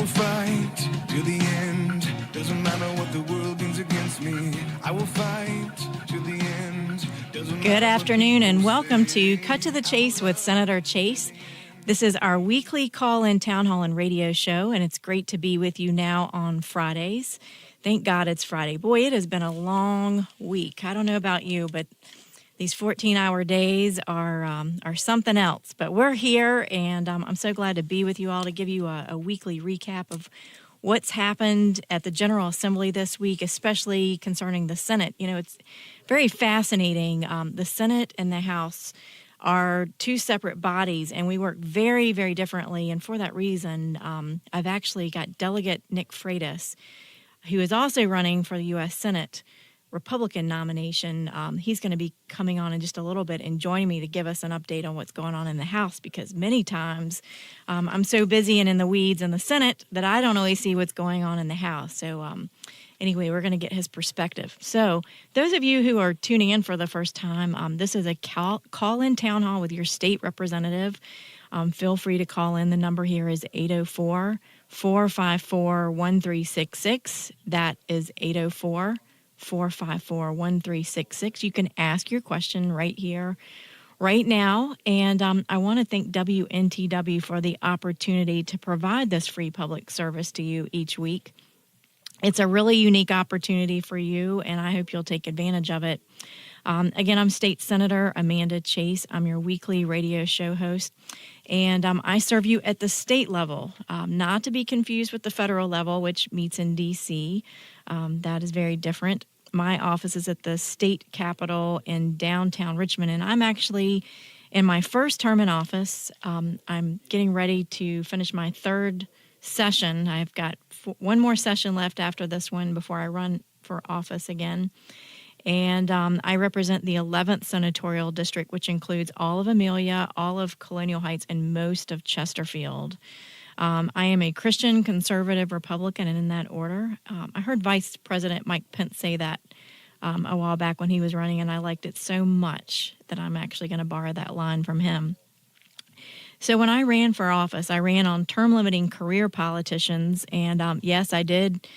will fight till the end. Doesn't matter what the world brings against me. I will fight till the end. Good afternoon and welcome to Cut to the Chase with Senator Chase. This is our weekly call-in town hall and radio show, and it's great to be with you now on Fridays. Thank God it's Friday. Boy, it has been a long week. I don't know about you, but these 14-hour days are something else. But we're here, and I'm so glad to be with you all to give you a weekly recap of what's happened at the General Assembly this week, especially concerning the Senate. You know, it's very fascinating. The Senate and the House are two separate bodies, and we work very, very differently. And for that reason, I've actually got Delegate Nick Freitas, who is also running for the U.S. Senate Republican nomination. He's going to be coming on in just a little bit and joining me to give us an update on what's going on in the House, because many times I'm so busy and in the weeds in the Senate that I don't always see what's going on in the House. So anyway, we're going to get his perspective. So those of you who are tuning in for the first time, this is a call-in town hall with your state representative. Feel free to call in. The number here is 804-454-1366. That is 804-454-1366. You can ask your question right here, right now. And I want to thank WNTW for the opportunity to provide this free public service to you each week. It's a really unique opportunity for you, and I hope you'll take advantage of it. Again, I'm State Senator Amanda Chase. I'm your weekly radio show host, and I serve you at the state level, not to be confused with the federal level, which meets in D.C. That is very different. My office is at the state capitol in downtown Richmond, and I'm actually in my first term in office. I'm getting ready to finish my third session. I've got one more session left after this one before I run for office again. And I represent the 11th Senatorial District, which includes all of Amelia, all of Colonial Heights, and most of Chesterfield. I am a Christian, conservative, Republican, and in that order. I heard Vice President Mike Pence say that a while back when he was running, and I liked it so much that I'm actually going to borrow that line from him. So when I ran for office, I ran on term-limiting career politicians, and yes, I did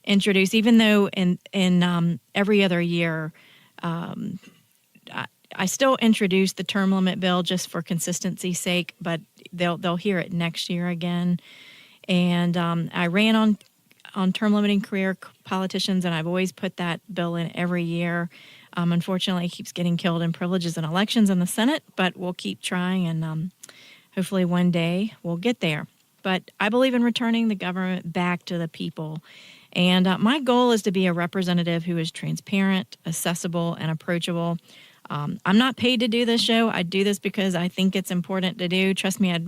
introduce, even though in every other year, I still introduce the term limit bill just for consistency's sake, but they'll hear it next year again. And I ran on term limiting career politicians, and I've always put that bill in every year. Unfortunately, it keeps getting killed in privileges and elections in the Senate, but we'll keep trying, and hopefully one day we'll get there. But I believe in returning the government back to the people. And my goal is to be a representative who is transparent, accessible, and approachable. I'm not paid to do this show. I do this because I think it's important to do. Trust me,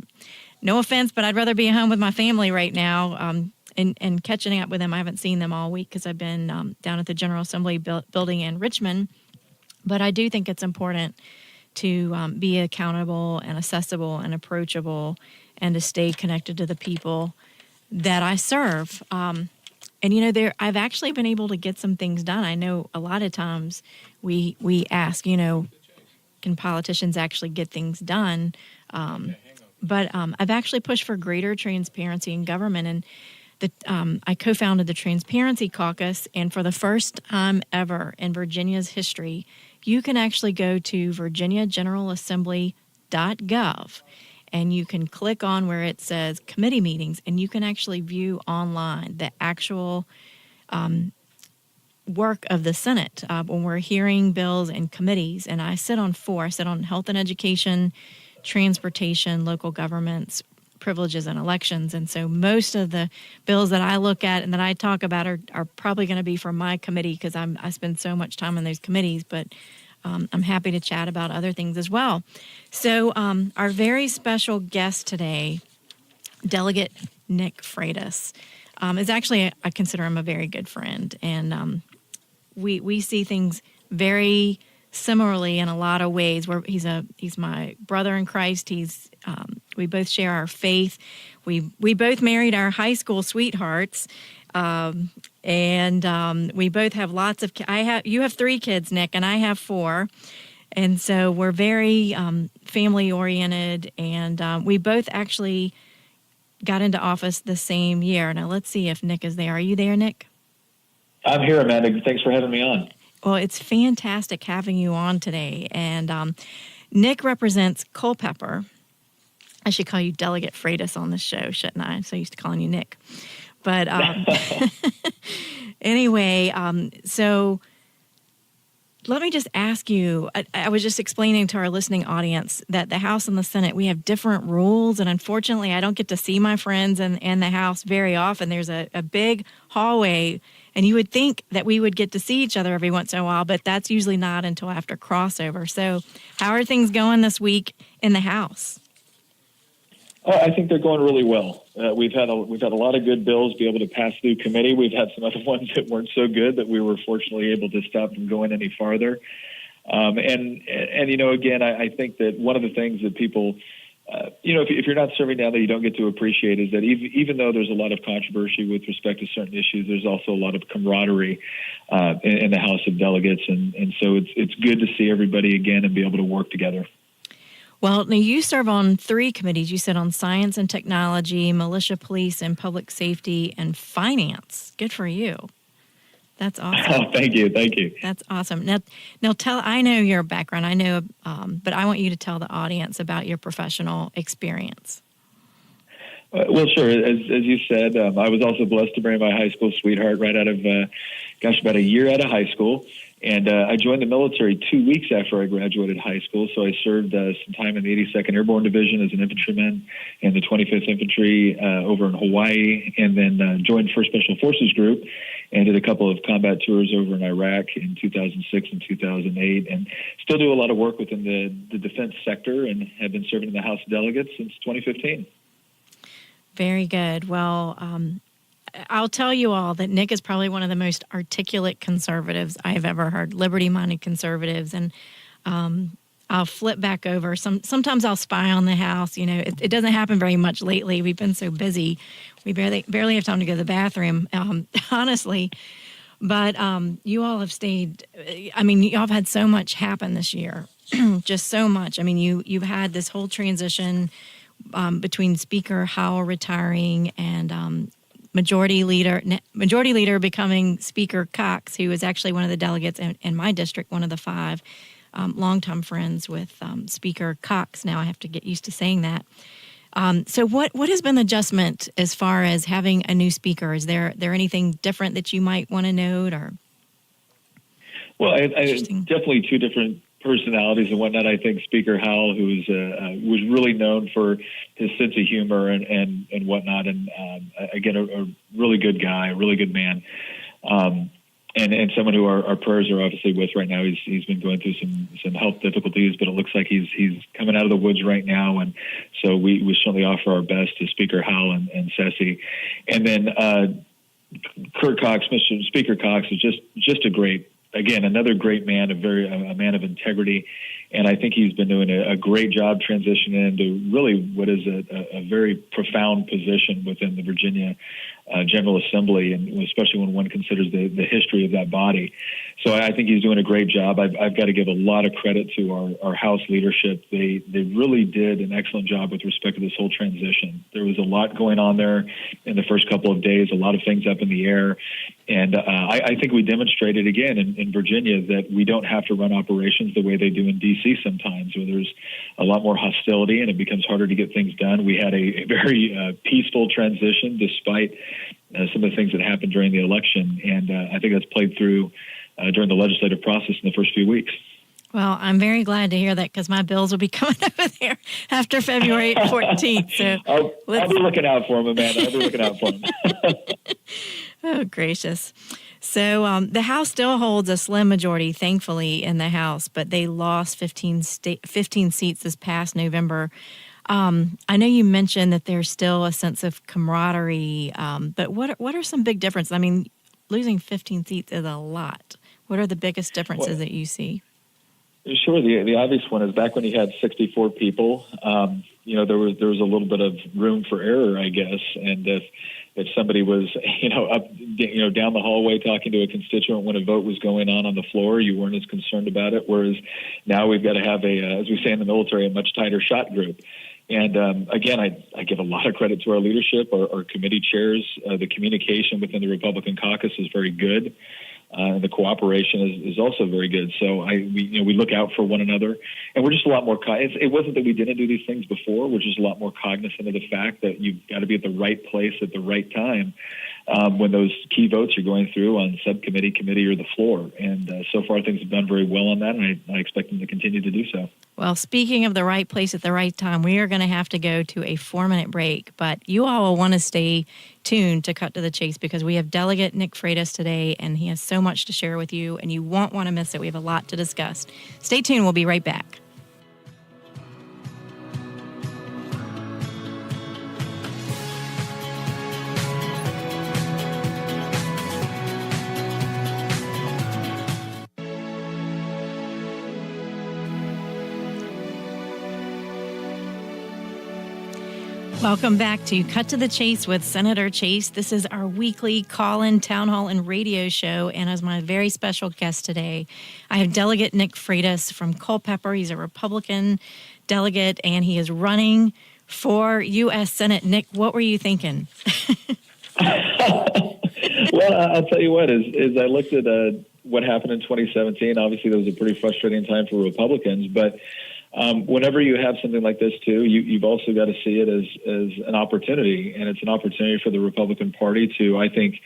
no offense, but I'd rather be at home with my family right now and catching up with them. I haven't seen them all week because I've been down at the General Assembly building in Richmond. But I do think it's important to be accountable and accessible and approachable and to stay connected to the people that I serve. And, you know, I've actually been able to get some things done. I know a lot of times we ask, you know, can politicians actually get things done? But I've actually pushed for greater transparency in government. And I co-founded the Transparency Caucus. And for the first time ever in Virginia's history, you can actually go to virginiageneralassembly.gov. And you can click on where it says committee meetings, and you can actually view online the actual work of the Senate when we're hearing bills in committees. And I sit on 4. I sit on health and education, transportation, local governments, privileges, and elections. And so most of the bills that I look at and that I talk about are probably going to be from my committee because I spend so much time on those committees. But I'm happy to chat about other things as well. So our very special guest today, Delegate Nick Freitas, is actually, I consider him a very good friend. And we see things very similarly in a lot of ways. Where he's my brother in Christ. We both share our faith. We both married our high school sweethearts. And we both have lots of, you have 3 kids, Nick, and I have 4. And so we're very family oriented, and we both actually got into office the same year. Now, let's see if Nick is there. Are you there, Nick? I'm here, Amanda. Thanks for having me on. Well, it's fantastic having you on today. And Nick represents Culpeper. I should call you Delegate Freitas on this show, shouldn't I? I'm so used to calling you Nick. But anyway, so let me just ask you, I was just explaining to our listening audience that the House and the Senate, we have different rules. And unfortunately, I don't get to see my friends in the House very often. There's a big hallway, and you would think that we would get to see each other every once in a while, but that's usually not until after crossover. So how are things going this week in the House? Oh, I think they're going really well. We've had a lot of good bills be able to pass through committee. We've had some other ones that weren't so good that we were fortunately able to stop from going any farther. And you know, again, I think that one of the things that people, you know, if you're not serving now that you don't get to appreciate is that even though there's a lot of controversy with respect to certain issues, there's also a lot of camaraderie in the House of Delegates, and so it's good to see everybody again and be able to work together. Well, now you serve on 3 committees. You sit on Science and Technology, Militia Police, and Public Safety and Finance. Good for you. That's awesome. Oh, thank you. That's awesome. Now I know your background. I know, but I want you to tell the audience about your professional experience. Well, sure. As you said, I was also blessed to marry my high school sweetheart right out of, about a year out of high school. And I joined the military 2 weeks after I graduated high school. So I served some time in the 82nd Airborne Division as an infantryman in the 25th Infantry over in Hawaii, and then joined 1st Special Forces Group and did a couple of combat tours over in Iraq in 2006 and 2008, and still do a lot of work within the defense sector and have been serving in the House of Delegates since 2015. Very good. Well, I'll tell you all that Nick is probably one of the most articulate conservatives I've ever heard, liberty-minded conservatives. And I'll flip back over. Sometimes I'll spy on the House. You know, it doesn't happen very much lately. We've been so busy. We barely have time to go to the bathroom, honestly. But you all have stayed. I mean, you all have had so much happen this year, just so much. I mean, you've had this whole transition between Speaker Howell retiring and Majority Leader becoming Speaker Cox, who is actually one of the delegates in my district, one of the 5 longtime friends with Speaker Cox. Now I have to get used to saying that. So what has been the adjustment as far as having a new speaker? Is there anything different that you might want to note? Or well, I definitely 2 different personalities and whatnot. I think Speaker Howell, who was really known for his sense of humor and whatnot, and again, a really good guy, a really good man, and someone who our prayers are obviously with right now. He's been going through some health difficulties, but it looks like he's coming out of the woods right now, and so we certainly offer our best to Speaker Howell and Ceci, and then Speaker Cox is just a great. Again, another great man, a man of integrity, and I think he's been doing a great job transitioning into really what is a very profound position within the Virginia General Assembly, and especially when one considers the history of that body. So I think he's doing a great job. I've got to give a lot of credit to our House leadership. They really did an excellent job with respect to this whole transition. There was a lot going on there in the first couple of days, a lot of things up in the air. And I think we demonstrated again in Virginia that we don't have to run operations the way they do in D.C. sometimes, where there's a lot more hostility and it becomes harder to get things done. We had a very peaceful transition despite some of the things that happened during the election. And I think that's played through during the legislative process in the first few weeks. Well, I'm very glad to hear that because my bills will be coming over there after February 14th. So I'll be looking out for them, Amanda. I'll be looking out for them. Oh, gracious. So the House still holds a slim majority, thankfully, in the House, but they lost 15 seats this past November. I know you mentioned that there's still a sense of camaraderie, but what are some big differences? I mean, losing 15 seats is a lot. What are the biggest differences that you see? Sure. The obvious one is back when you had 64 people, there was a little bit of room for error, I guess. And if somebody was, down the hallway talking to a constituent when a vote was going on the floor, you weren't as concerned about it. Whereas now we've got to have as we say in the military, a much tighter shot group. And again, I give a lot of credit to our leadership, our committee chairs. The communication within the Republican caucus is very good. The cooperation is also very good. So we look out for one another, and we're just a lot more. It wasn't that we didn't do these things before. We're just a lot more cognizant of the fact that you've got to be at the right place at the right time when those key votes are going through on subcommittee, committee, or the floor. And so far, things have done very well on that, and I expect them to continue to do so. Well, speaking of the right place at the right time, we are going to have to go to a 4-minute break, but you all will want to stay tuned to Cut to the Chase because we have Delegate Nick Freitas today, and he has so much to share with you, and you won't want to miss it. We have a lot to discuss. Stay tuned. We'll be right back. Welcome back to Cut to the Chase with Senator Chase. This is our weekly call-in, town hall, and radio show. And as my very special guest today, I have Delegate Nick Freitas from Culpeper. He's a Republican delegate, and he is running for U.S. Senate. Nick, what were you thinking? Well, I'll tell you what, as I looked at what happened in 2017, obviously that was a pretty frustrating time for Republicans, but whenever you have something like this too, you've also got to see it as an opportunity, and it's an opportunity for the Republican Party to, I think,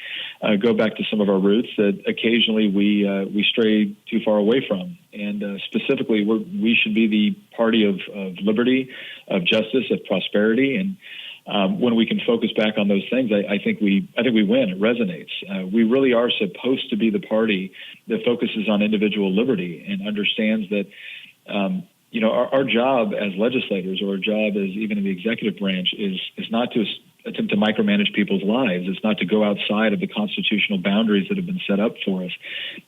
go back to some of our roots that occasionally we stray too far away from. And specifically, we should be the party of liberty, of justice, of prosperity, and when we can focus back on those things, I think we win. It resonates. We really are supposed to be the party that focuses on individual liberty and understands that. Our job as legislators, or our job as even in the executive branch, is not to attempt to micromanage people's lives. It's not to go outside of the constitutional boundaries that have been set up for us.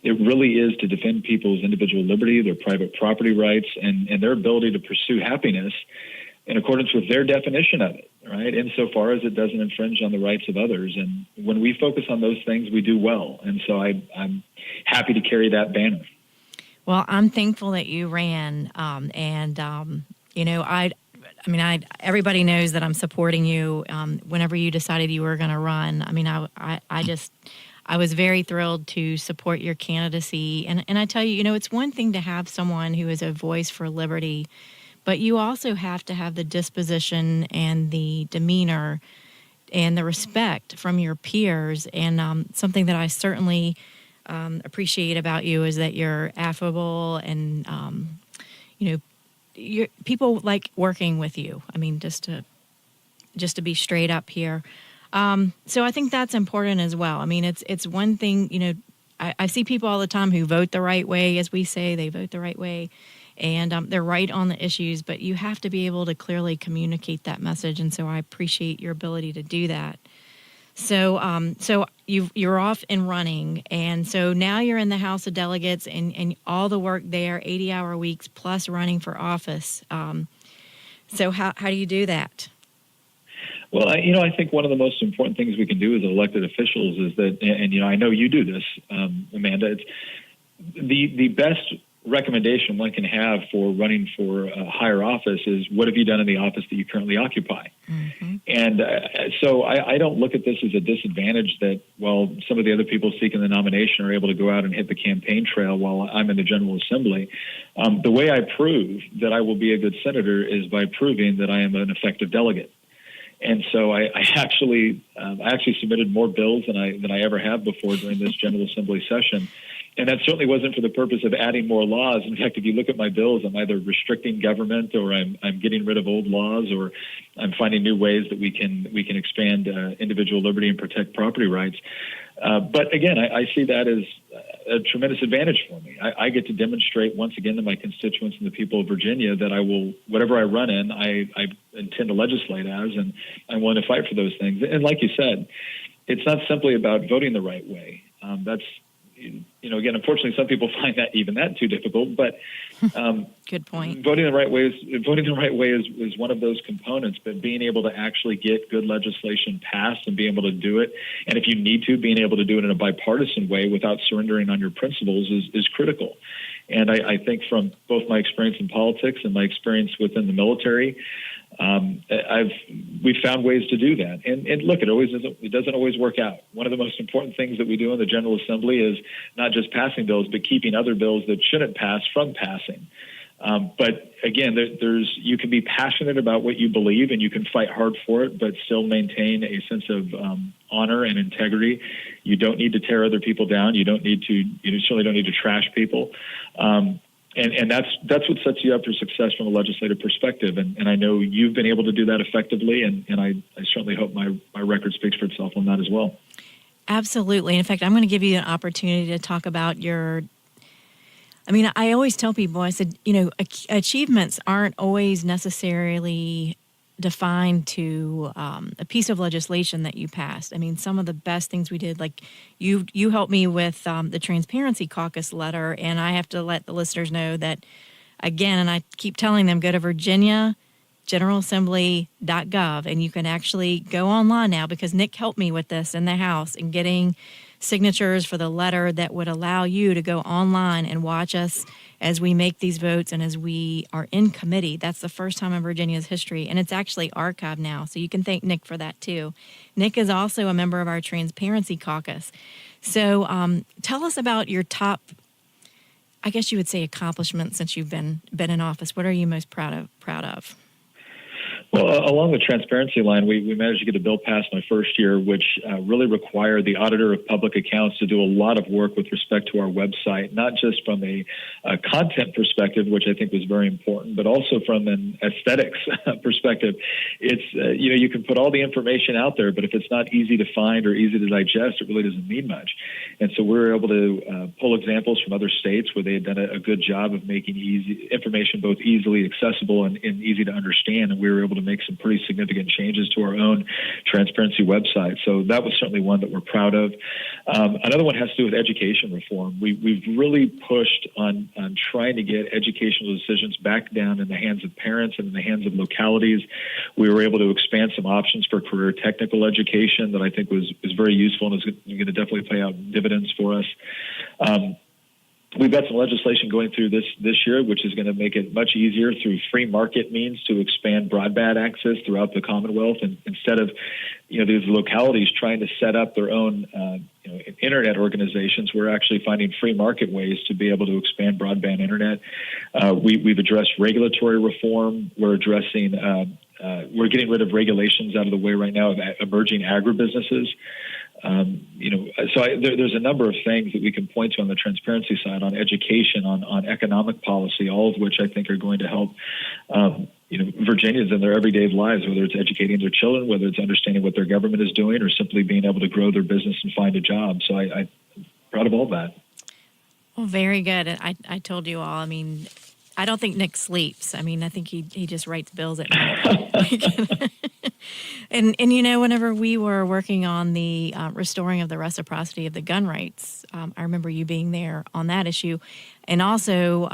It really is to defend people's individual liberty, their private property rights, and their ability to pursue happiness in accordance with their definition of it, right? Insofar as it doesn't infringe on the rights of others. And when we focus on those things, we do well. And so I'm happy to carry that banner. Well, I'm thankful that you ran, everybody knows that I'm supporting you. Whenever you decided you were going to run, I was very thrilled to support your candidacy. And I tell you, it's one thing to have someone who is a voice for liberty, but you also have to have the disposition and the demeanor and the respect from your peers. And something that I certainly appreciate about you is that you're affable and, people like working with you. I mean, just to be straight up here. So I think that's important as well. I mean, it's one thing, I see people all the time who vote the right way, as we say, they vote the right way, and they're right on the issues, but you have to be able to clearly communicate that message. And so I appreciate your ability to do that. So you're off and running, and so now you're in the House of Delegates, and all the work there, 80-hour weeks plus running for office. So how do you do that? Well, I think one of the most important things we can do as elected officials is that, and I know you do this, Amanda. It's the best recommendation one can have for running for a higher office is, what have you done in the office that you currently occupy? Mm-hmm. And so I don't look at this as a disadvantage that, well, some of the other people seeking the nomination are able to go out and hit the campaign trail while I'm in the General Assembly. The way I prove that I will be a good senator is by proving that I am an effective delegate. And so I actually submitted more bills than I ever have before during this General Assembly session. And that certainly wasn't for the purpose of adding more laws. In fact, if you look at my bills, I'm either restricting government, or I'm getting rid of old laws, or I'm finding new ways that we can expand individual liberty and protect property rights. But again, I see that as a tremendous advantage for me. I get to demonstrate once again to my constituents and the people of Virginia that I will, whatever I run in, I intend to legislate as, and I'm willing to fight for those things. And like you said, it's not simply about voting the right way. That's, again, unfortunately, some people find that too difficult. But good point. Voting the right way is one of those components. But being able to actually get good legislation passed and being able to do it, and if you need to, being able to do it in a bipartisan way without surrendering on your principles is critical. And I think from both my experience in politics and my experience within the military, We've found ways to do that, and look, it doesn't always work out. One of the most important things that we do in the General Assembly is not just passing bills, but keeping other bills that shouldn't pass from passing. But again, you can be passionate about what you believe, and you can fight hard for it, but still maintain a sense of honor and integrity. You don't need to tear other people down. You certainly don't need to trash people. And that's what sets you up for success from a legislative perspective. And I know you've been able to do that effectively, and I certainly hope my record speaks for itself on that as well. Absolutely. In fact, I'm going to give you an opportunity to talk about I always tell people, I said, achievements aren't always necessarily defined to a piece of legislation that you passed. I mean, some of the best things we did, like you helped me with the Transparency Caucus letter, and I have to let the listeners know that, again, and I keep telling them, go to virginiageneralassembly.gov, and you can actually go online now, because Nick helped me with this in the House and getting signatures for the letter that would allow you to go online and watch us as we make these votes and as we are in committee. That's the first time in Virginia's history, and it's actually archived now, so you can thank Nick for that too. Nick is also a member of our Transparency Caucus. So tell us about your top, I guess you would say, accomplishments since you've been in office. What are you most proud of? Well, along the transparency line, we managed to get a bill passed my first year, which really required the Auditor of Public Accounts to do a lot of work with respect to our website, not just from a content perspective, which I think was very important, but also from an aesthetics perspective. It's, you can put all the information out there, but if it's not easy to find or easy to digest, it really doesn't mean much. And so we were able to pull examples from other states where they had done a good job of making information both easily accessible and easy to understand, and we were able to make some pretty significant changes to our own transparency website. So that was certainly one that we're proud of. Another one has to do with education reform. We've really pushed on trying to get educational decisions back down in the hands of parents and in the hands of localities. We were able to expand some options for career technical education that I think was very useful and is going to definitely pay out dividends for us. We've got some legislation going through this year, which is going to make it much easier through free market means to expand broadband access throughout the Commonwealth. And instead of, these localities trying to set up their own, internet organizations, we're actually finding free market ways to be able to expand broadband internet. We've addressed regulatory reform. We're getting rid of regulations out of the way right now of emerging agribusinesses. There's a number of things that we can point to on the transparency side, on education, on economic policy, all of which I think are going to help, Virginians in their everyday lives, whether it's educating their children, whether it's understanding what their government is doing, or simply being able to grow their business and find a job. So I'm proud of all that. Well, very good. I told you all, I don't think Nick sleeps. I think he just writes bills at night. And whenever we were working on the restoring of the reciprocity of the gun rights, I remember you being there on that issue. And also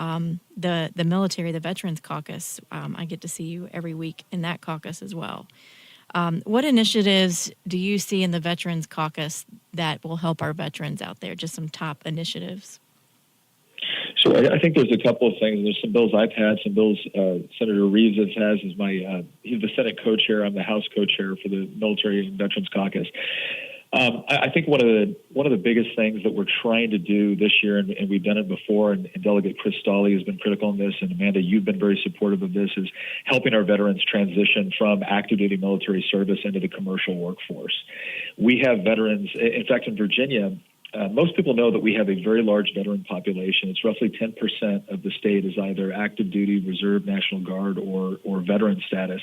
the military, the Veterans Caucus, I get to see you every week in that caucus as well. What initiatives do you see in the Veterans Caucus that will help our veterans out there? Just some top initiatives. Sure. I think there's a couple of things. There's some bills I've had, some bills Senator Reeves has. He's the Senate co-chair. I'm the House co-chair for the Military and Veterans Caucus. I think one of the biggest things that we're trying to do this year, and we've done it before, and Delegate Chris Stolley has been critical in this, and Amanda, you've been very supportive of this, is helping our veterans transition from active duty military service into the commercial workforce. We have veterans, in fact, in Virginia, most people know that we have a very large veteran population. It's roughly 10% of the state is either active duty, reserve, National Guard, or veteran status.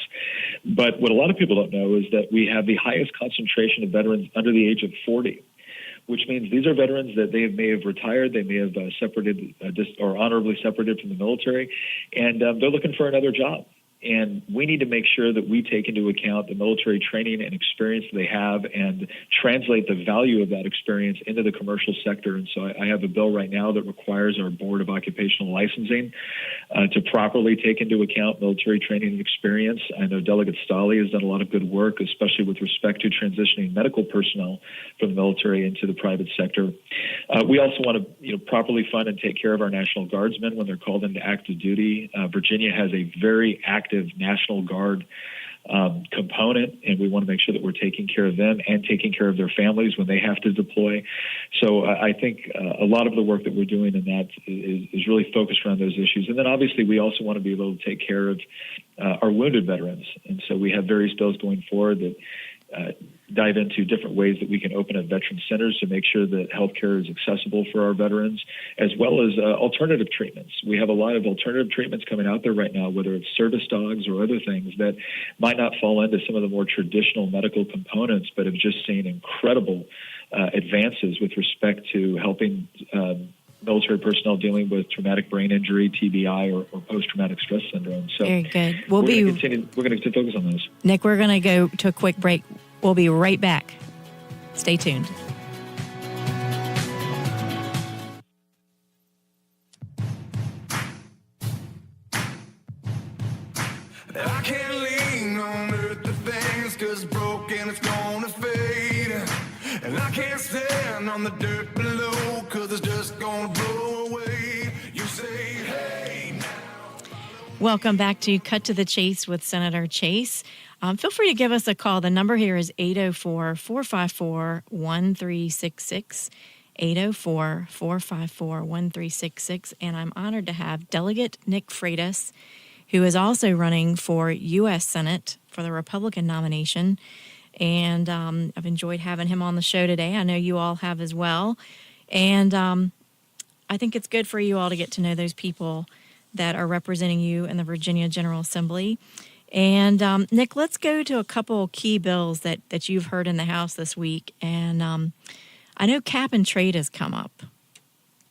But what a lot of people don't know is that we have the highest concentration of veterans under the age of 40, which means these are veterans that they may have retired, they may have separated or honorably separated from the military, and they're looking for another job. And we need to make sure that we take into account the military training and experience they have and translate the value of that experience into the commercial sector. And so I have a bill right now that requires our Board of Occupational Licensing to properly take into account military training and experience. I know Delegate Stolley has done a lot of good work, especially with respect to transitioning medical personnel from the military into the private sector. We also want to properly fund and take care of our National Guardsmen when they're called into active duty. Virginia has a very active active National Guard component, and we want to make sure that we're taking care of them and taking care of their families when they have to deploy. So I think a lot of the work that we're doing in that is really focused around those issues. And then obviously we also want to be able to take care of our wounded veterans. And so we have various bills going forward that dive into different ways that we can open up veteran centers to make sure that healthcare is accessible for our veterans, as well as alternative treatments. We have a lot of alternative treatments coming out there right now, whether it's service dogs or other things that might not fall into some of the more traditional medical components, but have just seen incredible advances with respect to helping military personnel dealing with traumatic brain injury, TBI, or post-traumatic stress syndrome. So very good. We're going to focus on those. Nick, we're going to go to a quick break. We'll be right back. Stay tuned. I can't lean on earthly things, 'cause broken it's gonna fade. And I can't stand on the dirt below, 'cause it's just gonna blow away. You say, hey, now. Welcome back to Cut to the Chase with Senator Chase. Feel free to give us a call. The number here is 804-454-1366, 804-454-1366. And I'm honored to have Delegate Nick Freitas, who is also running for U.S. Senate for the Republican nomination. And I've enjoyed having him on the show today. I know you all have as well. And I think it's good for you all to get to know those people that are representing you in the Virginia General Assembly. And Nick, let's go to a couple key bills that you've heard in the House this week. And I know cap and trade has come up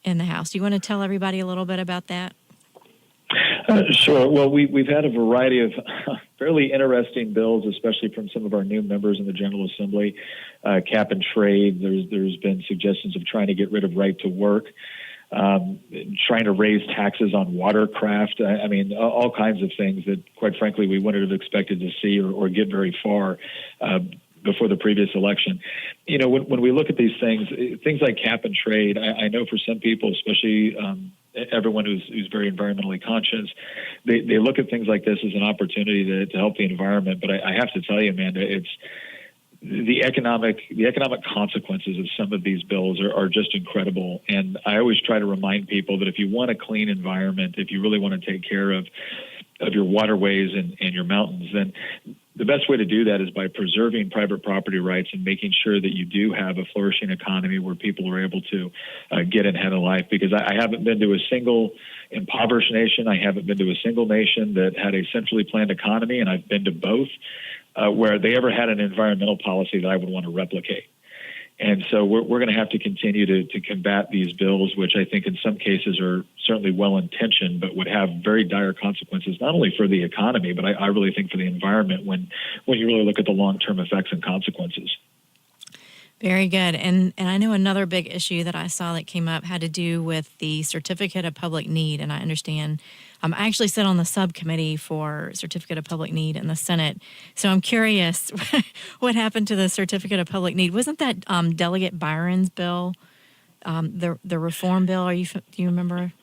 in the House. Do you want to tell everybody a little bit about that? Sure. Well, we've had a variety of fairly interesting bills, especially from some of our new members in the General Assembly. Cap and trade. There's been suggestions of trying to get rid of right to work. Trying to raise taxes on watercraft. I mean, all kinds of things that, quite frankly, we wouldn't have expected to see or get very far before the previous election. You know, when we look at these things like cap and trade, I know for some people, especially everyone who's very environmentally conscious, they look at things like this as an opportunity to help the environment. But I have to tell you, Amanda, it's the economic consequences of some of these bills are just incredible. And I always try to remind people that if you want a clean environment, if you really want to take care of your waterways and your mountains, then the best way to do that is by preserving private property rights and making sure that you do have a flourishing economy where people are able to get ahead of life. Because I haven't been to a single impoverished nation. I haven't been to a single nation that had a centrally planned economy, and I've been to both. Where they ever had an environmental policy that I would want to replicate. And so we're going to have to continue to combat these bills, which I think in some cases are certainly well-intentioned, but would have very dire consequences, not only for the economy, but I really think for the environment when you really look at the long-term effects and consequences. Very good. And I know another big issue that I saw that came up had to do with the Certificate of Public Need. And I understand I actually sit on the subcommittee for Certificate of Public Need in the Senate. So I'm curious what happened to the Certificate of Public Need. Wasn't that Delegate Byron's bill, the reform bill? Do you remember?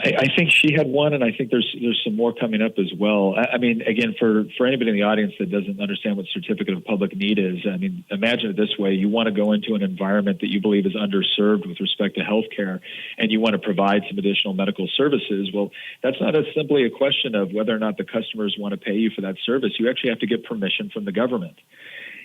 I think she had one, and I think there's some more coming up as well. I mean, again, for anybody in the audience that doesn't understand what Certificate of Public Need is, I mean, imagine it this way. You want to go into an environment that you believe is underserved with respect to healthcare, and you want to provide some additional medical services. Well, that's not simply a question of whether or not the customers want to pay you for that service. You actually have to get permission from the government.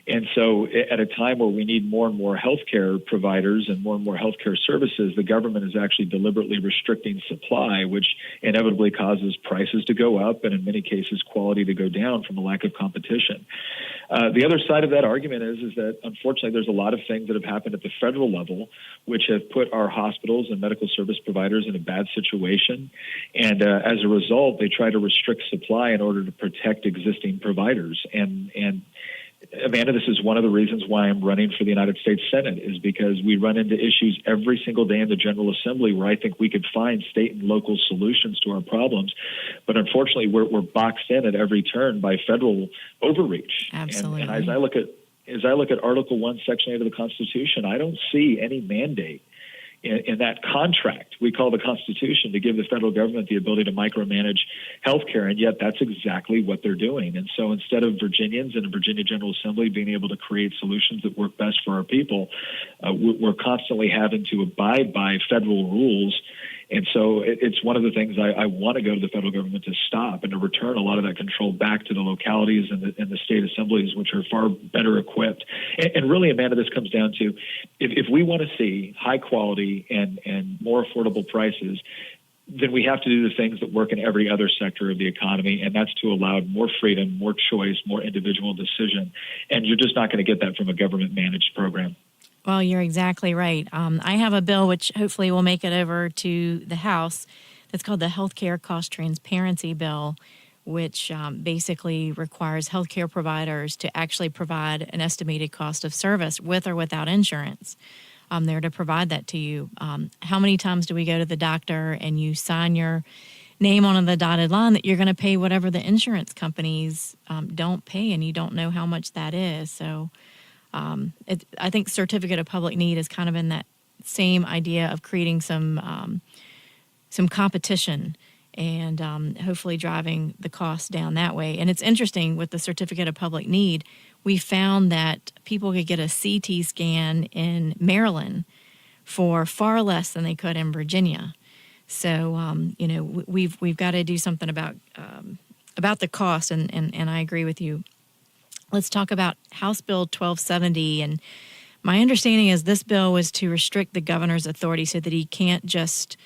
And so at a time where we need more and more healthcare providers and more healthcare services, the government is actually deliberately restricting supply, which inevitably causes prices to go up and in many cases quality to go down from a lack of competition. The other side of that argument is that unfortunately there's a lot of things that have happened at the federal level which have put our hospitals and medical service providers in a bad situation. And as a result, they try to restrict supply in order to protect existing providers. And Amanda, this is one of the reasons why I'm running for the United States Senate, is because we run into issues every single day in the General Assembly where I think we could find state and local solutions to our problems. But unfortunately, we're boxed in at every turn by federal overreach. Absolutely. And as I look at Article 1, Section 8 of the Constitution, I don't see any mandate in that contract we call the Constitution to give the federal government the ability to micromanage healthcare, and yet that's exactly what they're doing. And so instead of Virginians and a Virginia General Assembly being able to create solutions that work best for our people, we're constantly having to abide by federal rules. And so it's one of the things I want to go to the federal government to stop and to return a lot of that control back to the localities and the state assemblies, which are far better equipped. And really, Amanda, this comes down to if we want to see high quality and more affordable prices, then we have to do the things that work in every other sector of the economy, and that's to allow more freedom, more choice, more individual decision. And you're just not going to get that from a government-managed program. Well, you're exactly right. I have a bill which hopefully will make it over to the House that's called the Healthcare Cost Transparency Bill, which basically requires healthcare providers to actually provide an estimated cost of service with or without insurance. There to provide that to you. How many times do we go to the doctor and you sign your name on the dotted line that you're going to pay whatever the insurance companies don't pay, and you don't know how much that is? So I think certificate of public need is kind of in that same idea of creating some competition and hopefully driving the cost down that way. And it's interesting with the certificate of public need, we found that people could get a CT scan in Maryland for far less than they could in Virginia. So we've got to do something about the cost, and I agree with you. Let's talk about House Bill 1270. And my understanding is this bill was to restrict the governor's authority so that he can't just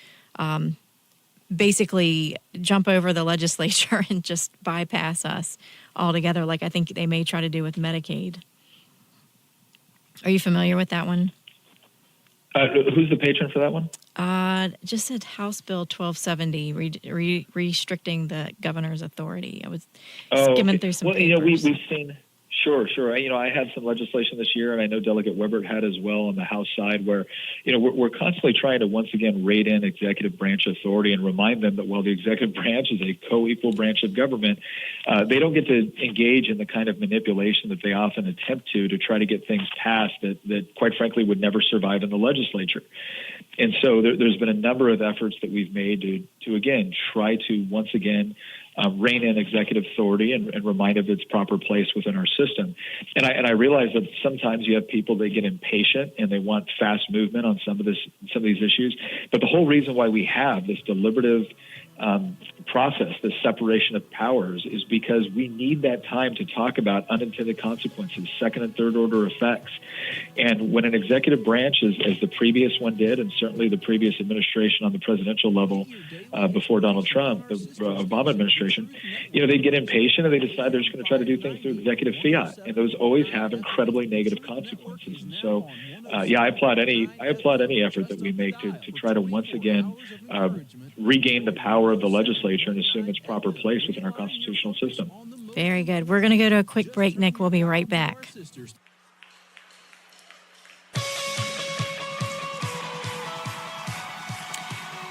basically jump over the legislature and just bypass us altogether, like I think they may try to do with Medicaid. Are you familiar with that one? Who's the patron for that one? Just said House Bill 1270, restricting the governor's authority. I was skimming through some papers. We've seen... Sure. I had some legislation this year, and I know Delegate Webert had as well on the House side, where, we're constantly trying to once again rate in executive branch authority and remind them that while the executive branch is a co-equal branch of government, they don't get to engage in the kind of manipulation that they often attempt to try to get things passed that quite frankly would never survive in the legislature. And so there's been a number of efforts that we've made to again, try to once again rein in executive authority and remind of its proper place within our system. And I realize that sometimes you have people, they get impatient and they want fast movement on some of these issues. But the whole reason why we have this deliberative process, this separation of powers, is because we need that time to talk about unintended consequences, second and third order effects. And when an executive branch, as the previous one did, and certainly the previous administration on the presidential level before Donald Trump, the Obama administration, they get impatient and they decide they're just going to try to do things through executive fiat. And those always have incredibly negative consequences. And so, I applaud any effort that we make to try to once again regain the power of the legislature and assume its proper place within our constitutional system. Very good. We're going to go to a quick break, Nick. We'll be right back.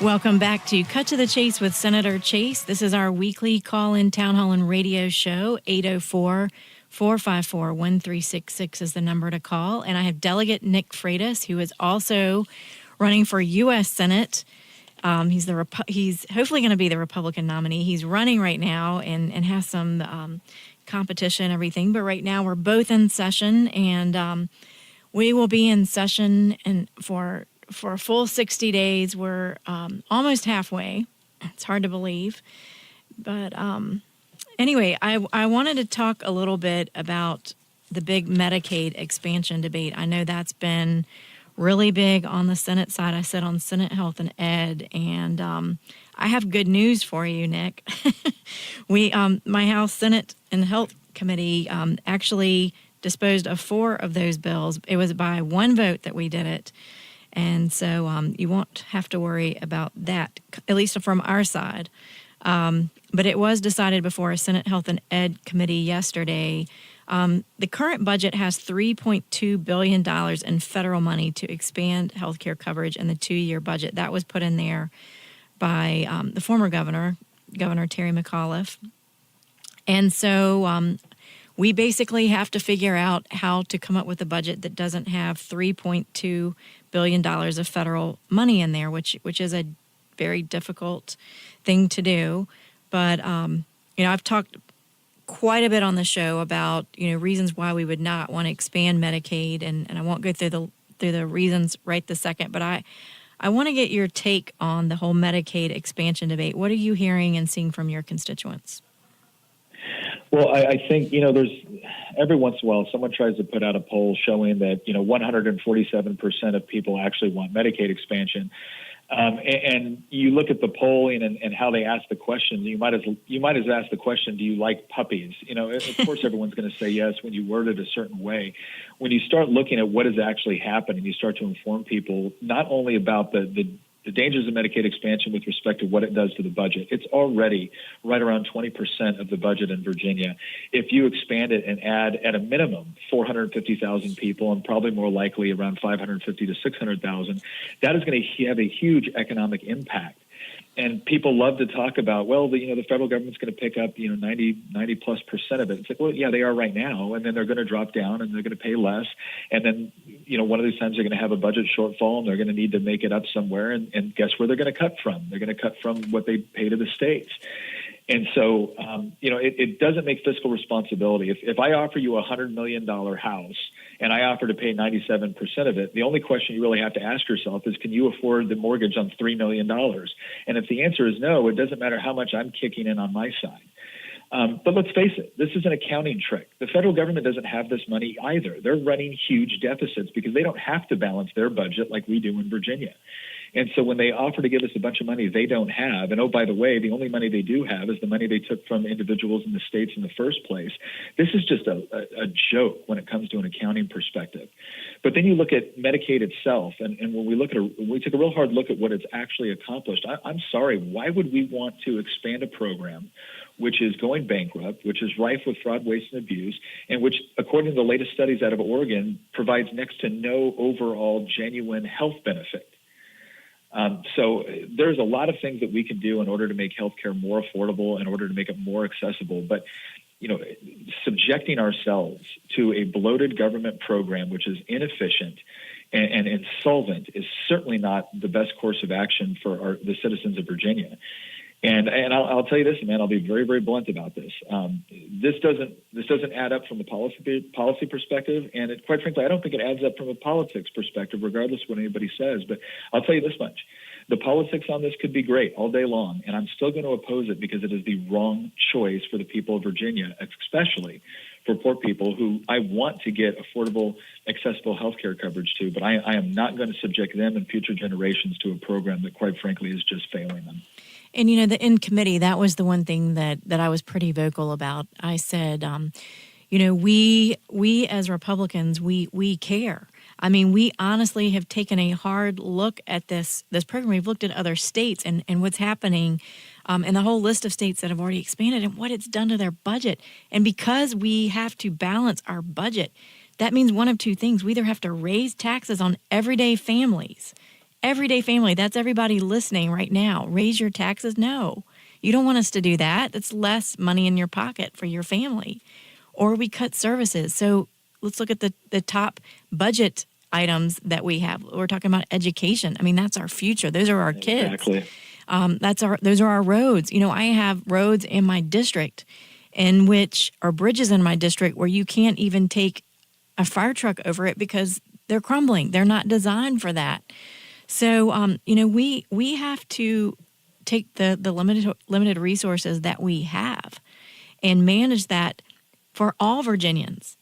Welcome back to Cut to the Chase with Senator Chase. This is our weekly call-in town hall and radio show. 804-454-1366 is the number to call. And I have Delegate Nick Freitas, who is also running for U.S. Senate. He's hopefully going to be the Republican nominee. He's running right now and has some competition and everything. But right now we're both in session, and we will be in session for a full 60 days. We're almost halfway. It's hard to believe. But anyway, I wanted to talk a little bit about the big Medicaid expansion debate. I know that's been really big on the Senate side. I sit on Senate Health and Ed, and I have good news for you, Nick. My House Senate and Health Committee actually disposed of 4 of those bills. It was by one vote that we did it. And so you won't have to worry about that, at least from our side. But it was decided before a Senate Health and Ed Committee yesterday. The current budget has $3.2 billion in federal money to expand health care coverage in the 2-year budget. That was put in there by the former Governor Terry McAuliffe. And so we basically have to figure out how to come up with a budget that doesn't have $3.2 billion of federal money in there, which is a very difficult thing to do. But I've talked quite a bit on the show about reasons why we would not want to expand Medicaid, and I won't go through the reasons right this second. But I want to get your take on the whole Medicaid expansion debate. What are you hearing and seeing from your constituents? Well, I think, there's every once in a while someone tries to put out a poll showing that, 147% of people actually want Medicaid expansion. And you look at the polling and how they ask the questions. You might as ask the question, do you like puppies? Of course, everyone's going to say yes when you word it a certain way. When you start looking at what has actually happened and you start to inform people not only about the dangers of Medicaid expansion with respect to what it does to the budget. It's already right around 20% of the budget in Virginia. If you expand it and add at a minimum 450,000 people and probably more likely around 550 to 600,000, that is going to have a huge economic impact. And people love to talk about, well, the federal government's going to pick up, 90 plus percent of it. It's like, well, yeah, they are right now. And then they're going to drop down and they're going to pay less. And then, one of these times they're going to have a budget shortfall and they're going to need to make it up somewhere. And guess where they're going to cut from? They're going to cut from what they pay to the states. And so, it doesn't make fiscal responsibility. If I offer you a $100 million house and I offer to pay 97% of it, the only question you really have to ask yourself is, can you afford the mortgage on $3 million? And if the answer is no, it doesn't matter how much I'm kicking in on my side. But let's face it, this is an accounting trick. The federal government doesn't have this money either. They're running huge deficits because they don't have to balance their budget like we do in Virginia. And so when they offer to give us a bunch of money they don't have, and oh, by the way, the only money they do have is the money they took from individuals in the states in the first place, this is just a joke when it comes to an accounting perspective. But then you look at Medicaid itself, and when we take a real hard look at what it's actually accomplished, I'm sorry, why would we want to expand a program which is going bankrupt, which is rife with fraud, waste, and abuse, and which, according to the latest studies out of Oregon, provides next to no overall genuine health benefit? So there's a lot of things that we can do in order to make healthcare more affordable, in order to make it more accessible. But, subjecting ourselves to a bloated government program, which is inefficient and insolvent, is certainly not the best course of action for the citizens of Virginia. And I'll tell you this, man, I'll be very, very blunt about this. This doesn't add up from the policy perspective, and quite frankly, I don't think it adds up from a politics perspective, regardless of what anybody says. But I'll tell you this much: the politics on this could be great all day long, and I'm still going to oppose it because it is the wrong choice for the people of Virginia, especially for poor people who I want to get affordable, accessible health care coverage to, but I am not going to subject them and future generations to a program that, quite frankly, is just failing them. And, in committee, that was the one thing that I was pretty vocal about. I said, we as Republicans, we care. I mean, we honestly have taken a hard look at this program. We've looked at other states and what's happening and the whole list of states that have already expanded and what it's done to their budget. And because we have to balance our budget, that means one of two things. We either have to raise taxes on everyday families. Everyday family, that's everybody listening right now. Raise your taxes? No. You don't want us to do that. It's less money in your pocket for your family. Or we cut services. So let's look at the top budget items that we have. We're talking about education. I mean, that's our future. Those are our kids. Exactly. Those are our roads. I have roads in my district or bridges in my district where you can't even take a fire truck over it because they're crumbling. They're not designed for that. So, we have to take the limited resources that we have and manage that for all Virginians.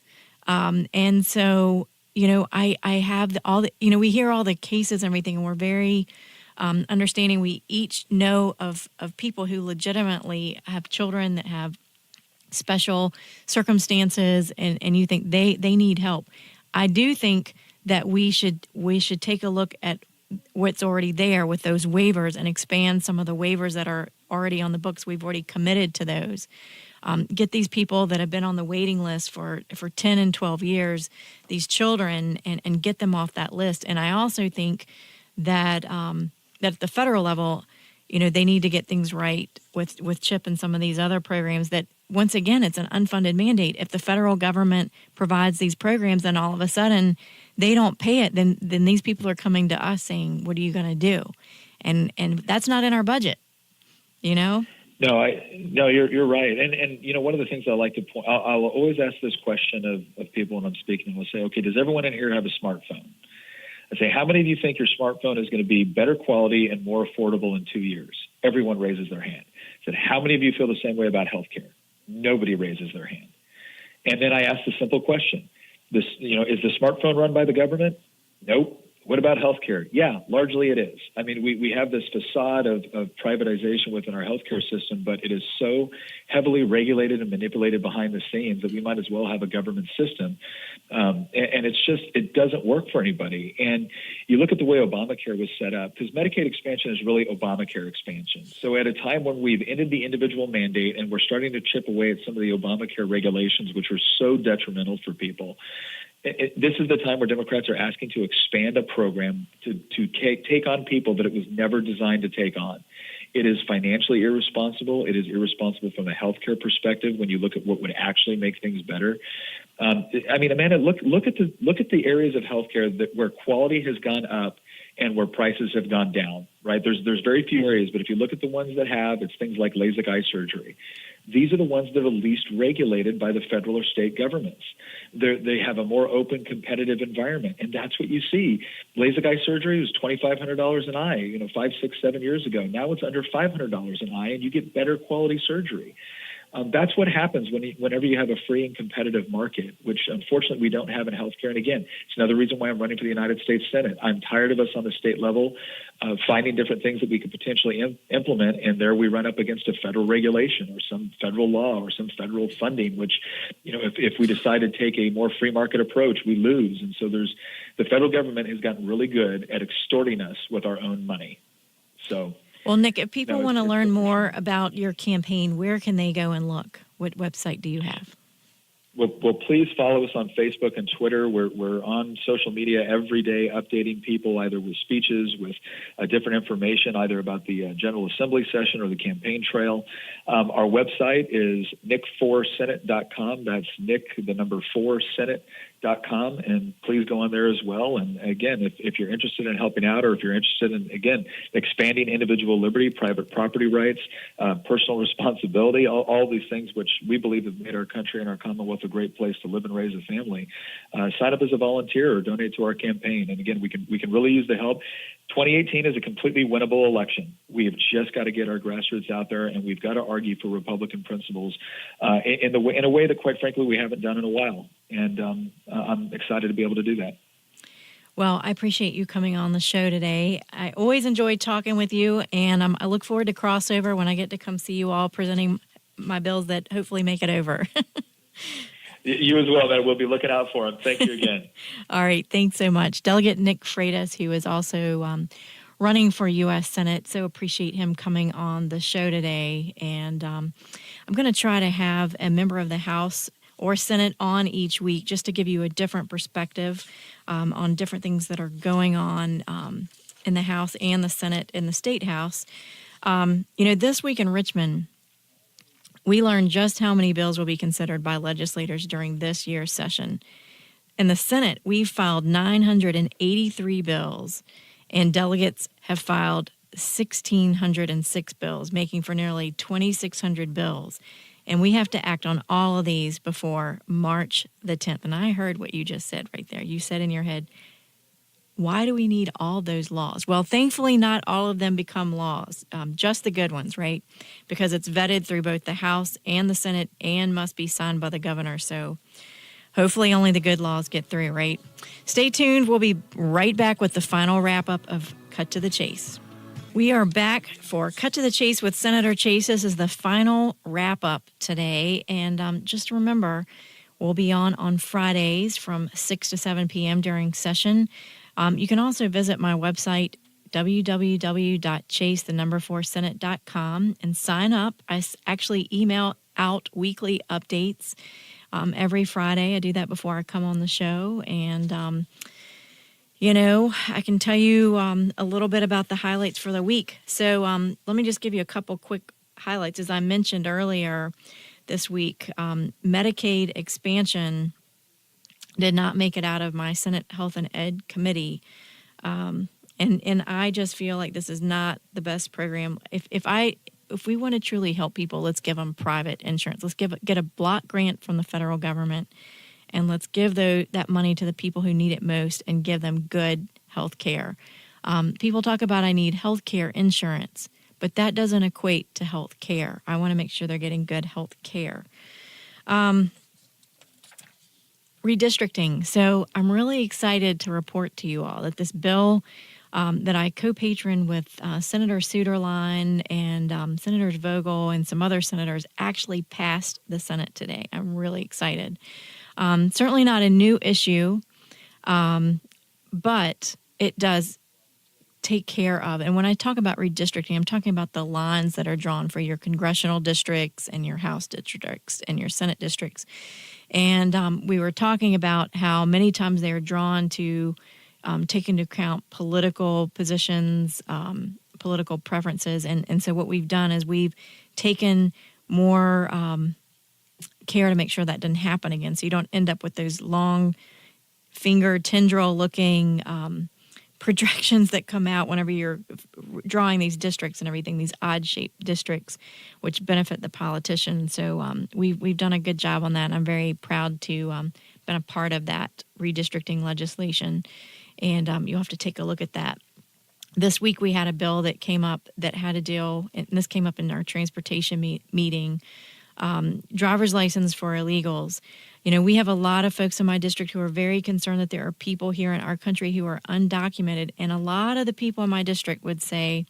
And so, I have we hear all the cases and everything, and we're very understanding. We each know of people who legitimately have children that have special circumstances, and you think they need help. I do think that we should take a look at what's already there with those waivers and expand some of the waivers that are already on the books. We've already committed to those. Get these people that have been on the waiting list for 10 and 12 years, these children, and get them off that list. And I also think that that at the federal level, they need to get things right with CHIP and some of these other programs that, once again, it's an unfunded mandate. If the federal government provides these programs, then all of a sudden they don't pay it, then these people are coming to us saying, what are you going to do? And that's not in our budget, you know? No, you're right. And you know, one of the things I like to point, I'll always ask this question of people when I'm speaking, and we'll say, okay, does everyone in here have a smartphone? I say, how many of you think your smartphone is going to be better quality and more affordable in 2 years? Everyone raises their hand. I said, how many of you feel the same way about healthcare? Nobody raises their hand. And then I asked the simple question: is the smartphone run by the government? Nope. What about healthcare? Yeah, largely it is. I mean, we have this facade of privatization within our healthcare system, but it is so heavily regulated and manipulated behind the scenes that we might as well have a government system. And it doesn't work for anybody. And you look at the way Obamacare was set up, because Medicaid expansion is really Obamacare expansion. So at a time when we've ended the individual mandate and we're starting to chip away at some of the Obamacare regulations, which were so detrimental for people, this is the time where Democrats are asking to expand a program to take on people that it was never designed to take on. It is financially irresponsible. It is irresponsible from a healthcare perspective when you look at what would actually make things better. I mean, Amanda, look at the areas of healthcare where quality has gone up and where prices have gone down. Right? There's very few areas, but if you look at the ones that have, it's things like LASIK eye surgery. These are the ones that are least regulated by the federal or state governments. They have a more open, competitive environment, and that's what you see. LASIK eye surgery was $2,500 an eye, 5, 6, 7 years ago. Now it's under $500 an eye, and you get better quality surgery. That's what happens whenever you have a free and competitive market, which unfortunately we don't have in healthcare. And again, it's another reason why I'm running for the United States Senate. I'm tired of us on the state level finding different things that we could potentially implement, and there we run up against a federal regulation or some federal law or some federal funding, which, if we decide to take a more free market approach, we lose. And so the federal government has gotten really good at extorting us with our own money. So. Well, Nick, if people want to learn more about your campaign, where can they go and look? What website do you have? Well, please follow us on Facebook and Twitter. We're on social media every day, updating people either with speeches, with different information, either about the General Assembly session or the campaign trail. Our website is nick4senate.com. That's Nick, the number 4, Senate.com, and please go on there as well. And again, if you're interested in helping out, or if you're interested in, again, expanding individual liberty, private property rights, personal responsibility, all these things which we believe have made our country and our Commonwealth a great place to live and raise a family, sign up as a volunteer or donate to our campaign. And again, we can really use the help. 2018 is a completely winnable election. We have just got to get our grassroots out there, and we've got to argue for Republican principles in a way that, quite frankly, we haven't done in a while. And I'm excited to be able to do that. Well, I appreciate you coming on the show today. I always enjoy talking with you, and I look forward to crossover when I get to come see you all presenting my bills that hopefully make it over. You as well, man. We'll be looking out for them. Thank you again. All right. Thanks so much. Delegate Nick Freitas, who is also running for U.S. Senate. So appreciate him coming on the show today. And I'm going to try to have a member of the House or Senate on each week just to give you a different perspective on different things that are going on in the House and the Senate and the State House. This week in Richmond, we learned just how many bills will be considered by legislators during this year's session. In the Senate, we've filed 983 bills, and delegates have filed 1,606 bills, making for nearly 2,600 bills. And we have to act on all of these before March the 10th. And I heard what you just said right there. You said in your head, why do we need all those laws? Well, thankfully, not all of them become laws, just the good ones, right? Because it's vetted through both the House and the Senate and must be signed by the governor. So hopefully only the good laws get through, right? Stay tuned. We'll be right back with the final wrap-up of Cut to the Chase. We are back for Cut to the Chase with Senator Chase. This is the final wrap-up today. And just remember, we'll be on Fridays from 6 to 7 p.m. during session. You can also visit my website, www.chase4senate.com, and sign up. I actually email out weekly updates every Friday. I do that before I come on the show. And, I can tell you a little bit about the highlights for the week. So let me just give you a couple quick highlights. As I mentioned earlier this week, Medicaid expansion did not make it out of my Senate Health and Ed committee. And I just feel like this is not the best program. If we want to truly help people, let's give them private insurance. Let's get a block grant from the federal government, and let's give that money to the people who need it most and give them good health care. People talk about I need health care insurance, but that doesn't equate to health care. I want to make sure they're getting good health care. Redistricting. So I'm really excited to report to you all that this bill that I co-patron with Senator Suderline and Senators Vogel and some other senators actually passed the Senate today. I'm really excited. Certainly not a new issue, but it does take care of. And when I talk about redistricting, I'm talking about the lines that are drawn for your congressional districts and your House districts and your Senate districts. And we were talking about how many times they are drawn to take into account political positions, political preferences. And so what we've done is we've taken more care to make sure that doesn't happen again. So you don't end up with those long finger tendril looking projections that come out whenever you're drawing these districts and everything, these odd-shaped districts, which benefit the politicians. So we've done a good job on that. And I'm very proud to been a part of that redistricting legislation. And you'll have to take a look at that. This week we had a bill that came up that had a deal, and this came up in our transportation meeting, driver's license for illegals. You know, we have a lot of folks in my district who are very concerned that there are people here in our country who are undocumented. And a lot of the people in my district would say,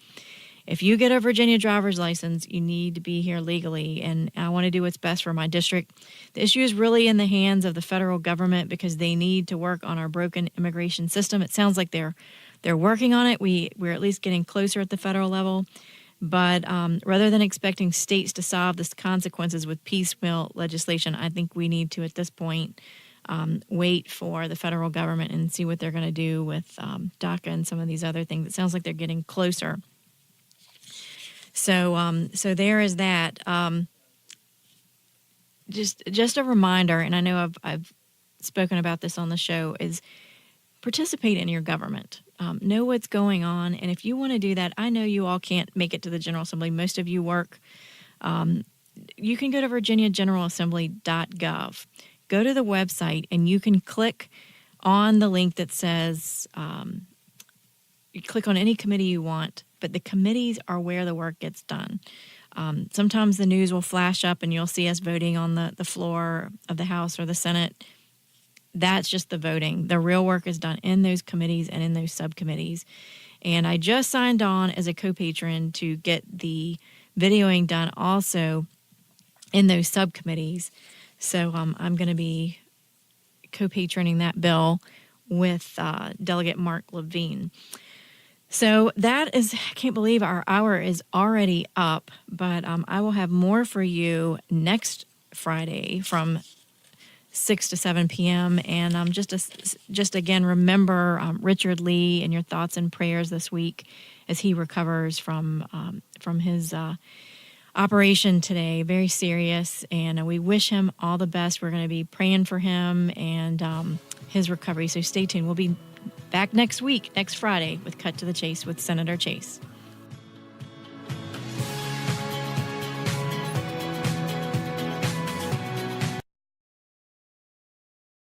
if you get a Virginia driver's license, you need to be here legally. And I want to do what's best for my district. The issue is really in the hands of the federal government because they need to work on our broken immigration system. It sounds like they're working on it. We're at least getting closer at the federal level. But rather than expecting states to solve the consequences with piecemeal legislation, I think we need to, at this point, wait for the federal government and see what they're going to do with DACA and some of these other things. It sounds like they're getting closer. So there is that. Just a reminder, and I know I've spoken about this on the show, is participate in your government. Know what's going on. And if you want to do that, I know you all can't make it to the General Assembly. Most of you work. You can go to virginiageneralassembly.gov. Go to the website and you can click on the link that says, you click on any committee you want, but the committees are where the work gets done. Sometimes the news will flash up and you'll see us voting on the floor of the House or the Senate. That's just the voting. The real work is done in those committees and in those subcommittees. And I just signed on as a co-patron to get the videoing done also in those subcommittees. So I'm going to be co-patroning that bill with Delegate Mark Levine. So that is, I can't believe our hour is already up, but I will have more for you next Friday from 6 to 7 p.m. And just again, remember Richard Lee and your thoughts and prayers this week as he recovers from his operation today. Very serious, and we wish him all the best. We're going to be praying for him and his recovery. So stay tuned. We'll be back next week, next Friday, with Cut to the Chase with Senator Chase.